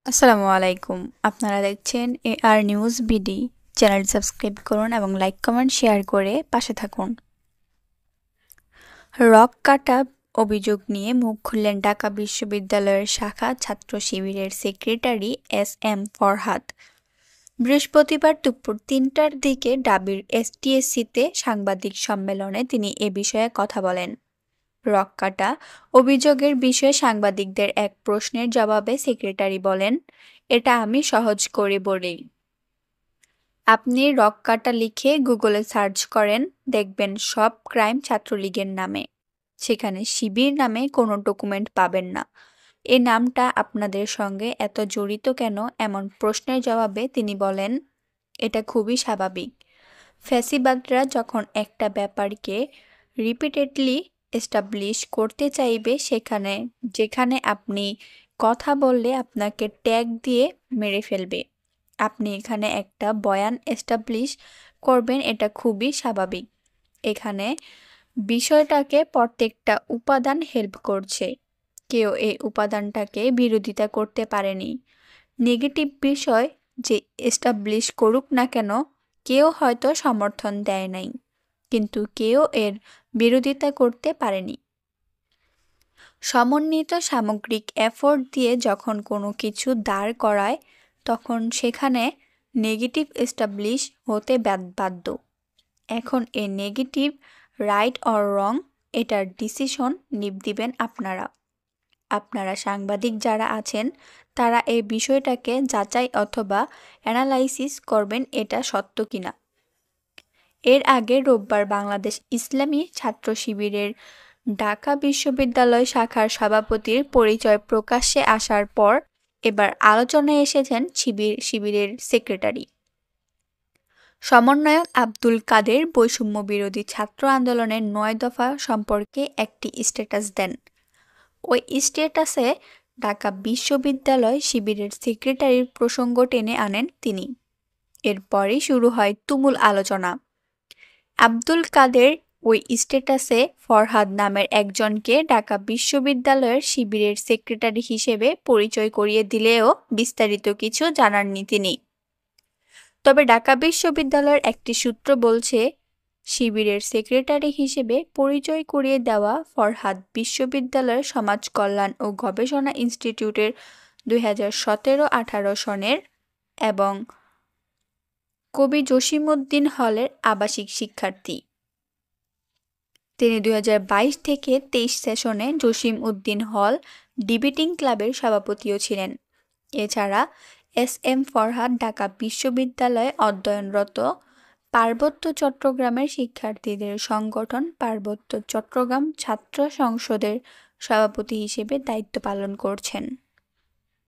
আসসালামু আলাইকুম। আপনারা দেখছেন AR news BD. Channel subscribe করুন এবং লাইক কমেন্ট শেয়ার করে পাশে থাকুন। রক কাটা অভিযোগ নিয়ে মুখ খুললেন ঢাকা বিশ্ববিদ্যালয়ের শাখা ছাত্র শিবিরের সেক্রেটারি এস.এম. ফরহাদ। বৃহস্পতিবার দুপুর ৩টার দিকে ঢাবির এসটিএসসিতে সাংবাদিক সম্মেলনে তিনি এ বিষয়ে কথা বলেন। রক কাটা অভিযোগের বিষয়ে সাংবাদিকদের এক প্রশ্নের জবাবে সেক্রেটারি বলেন, এটা আমি সহজ করে বলি। আপনি রক কাটা লিখে গুগলে সার্চ করেন, দেখবেন সব ক্রাইম ছাত্রলীগের নামে। সেখানে শিবির নামে কোনো ডকুমেন্ট পাবেন না। এই নামটা আপনাদের সঙ্গে এত জড়িত কেন? এমন প্রশ্নের জবাবে তিনি বলেন, এটা খুবই স্বাভাবিক। ফ্যাসিবাদরা যখন একটা ব্যাপারকে রিপিটেডলি এস্টাবলিশ করতে চাইবে, যেখানে আপনি কথা বললে আপনাকে ট্যাগ দিয়ে মেরে ফেলবে, আপনি এখানে একটা বয়ান এস্টাবলিশ করবেন, এটা খুবই স্বাভাবিক। এখানে বিষয়টাকে প্রত্যেকটা উপাদান হেল্প করছে। কেউ এই উপাদানটাকে বিরোধিতা করতে পারেনি। নেগেটিভ বিষয় যে এস্টাবলিশ করুক না কেন, কেউ হয়তো সমর্থন দেয় নাই, কিন্তু কেউ এর বিরোধিতা করতে পারেনি। সমন্বিত সামগ্রিক এফোর্ট দিয়ে যখন কোনো কিছু দাঁড় করায়, তখন সেখানে নেগেটিভ এস্টাবলিশ হতে বাধ্য। এখন এ নেগেটিভ রাইট অর রং, এটার ডিসিশন দিবেন আপনারা। আপনারা সাংবাদিক যারা আছেন, তারা এই বিষয়টাকে যাচাই অথবা অ্যানালাইসিস করবেন, এটা সত্য কিনা। এর আগে রোববার বাংলাদেশ ইসলামী ছাত্র শিবিরের ঢাকা বিশ্ববিদ্যালয় শাখার সভাপতির পরিচয় প্রকাশ্যে আসার পর এবার আলোচনায় এসেছেন শিবিরের সেক্রেটারি। সমন্বয়ক আব্দুল কাদের বৈষম্য বিরোধী ছাত্র আন্দোলনের ৯ দফা সম্পর্কে একটি স্ট্যাটাস দেন। ওই স্ট্যাটাসে ঢাকা বিশ্ববিদ্যালয় শিবিরের সেক্রেটারির প্রসঙ্গ টেনে আনেন তিনি। এরপরই শুরু হয় তুমুল আলোচনা। আব্দুল কাদের ওই স্ট্যাটাসে ফরহাদ নামের একজনকে ঢাকা বিশ্ববিদ্যালয়ের শিবিরের সেক্রেটারি হিসেবে পরিচয় করিয়ে দিলেও বিস্তারিত কিছু জানাননি তিনি। তবে ঢাকা বিশ্ববিদ্যালয়ের একটি সূত্র বলছে, শিবিরের সেক্রেটারি হিসেবে পরিচয় করিয়ে দেওয়া ফরহাদ বিশ্ববিদ্যালয়ের সমাজ কল্যাণ ও গবেষণা ইনস্টিটিউটের 2017-18 সনের এবং কবি জসিমউদ্দিন হলের আবাসিক শিক্ষার্থী। তিনি 2022 থেকে 23 সেশনে জসিমউদ্দিন হল ডিবেটিং ক্লাবের সভাপতিও ছিলেন। এছাড়া এস.এম. ফরহাদ ঢাকা বিশ্ববিদ্যালয়ে অধ্যয়নরত পার্বত্য চট্টগ্রামের শিক্ষার্থীদের সংগঠন পার্বত্য চট্টগ্রাম ছাত্র সংসদের সভাপতি হিসেবে দায়িত্ব পালন করছেন।